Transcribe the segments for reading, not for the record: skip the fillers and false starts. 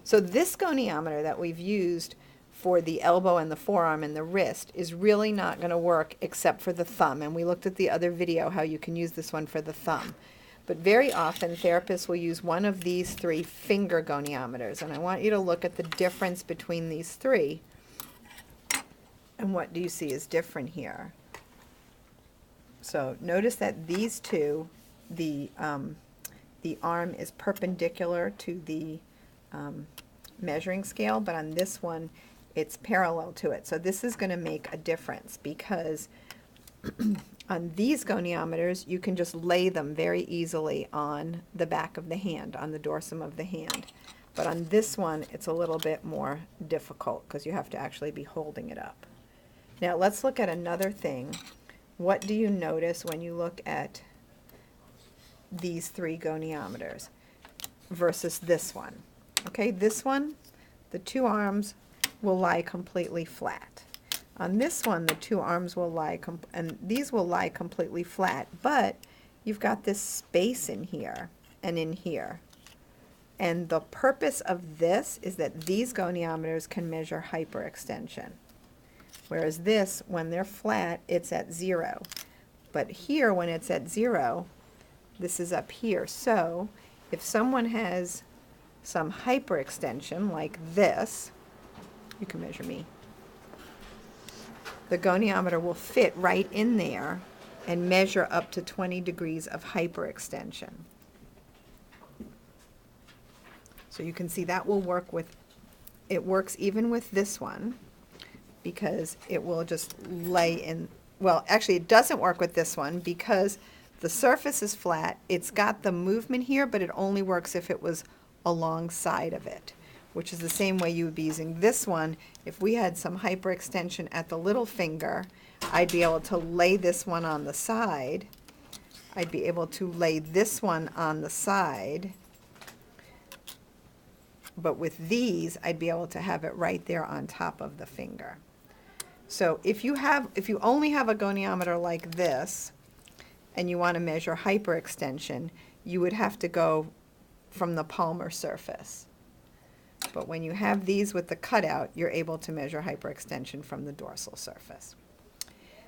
So this goniometer that we've used for the elbow and the forearm and the wrist is really not going to work except for the thumb. And we looked at the other video how you can use this one for the thumb. But very often therapists will use one of these 3 finger goniometers. And I want you to look at the difference between these 3. And what do you see is different here? So notice that these 2, the arm is perpendicular to the measuring scale, but on this one it's parallel to it. So this is going to make a difference because on these goniometers you can just lay them very easily on the back of the hand, on the dorsum of the hand. But on this one it's a little bit more difficult because you have to actually be holding it up. Now let's look at another thing. What do you notice when you look at these 3 goniometers versus this one? Okay, this one, the 2 arms will lie completely flat. On this one, the 2 arms will lie, and these will lie completely flat, but you've got this space in here and in here. And the purpose of this is that these goniometers can measure hyperextension. Whereas this, when they're flat, it's at 0. But here, when it's at 0, this is up here. So if someone has some hyperextension like this, you can measure me, the goniometer will fit right in there and measure up to 20 degrees of hyperextension. So you can see that will work with, it works even with this one because it will just lay in, well actually it doesn't work with this one because the surface is flat. It's got the movement here, but it only works if it was alongside of it, which is the same way you would be using this one. If we had some hyperextension at the little finger, I'd be able to lay this one on the side. I'd be able to lay this one on the side. But with these, I'd be able to have it right there on top of the finger. So if you only have a goniometer like this, and you want to measure hyperextension, you would have to go from the palmar surface. But when you have these with the cutout, you're able to measure hyperextension from the dorsal surface.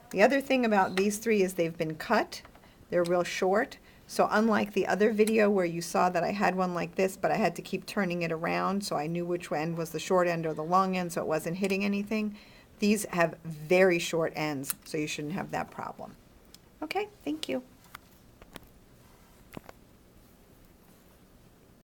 The other thing about these 3 is they've been cut. They're real short. So unlike the other video where you saw that I had one like this, but I had to keep turning it around so I knew which end was the short end or the long end so it wasn't hitting anything, these have very short ends, so you shouldn't have that problem. Okay, thank you.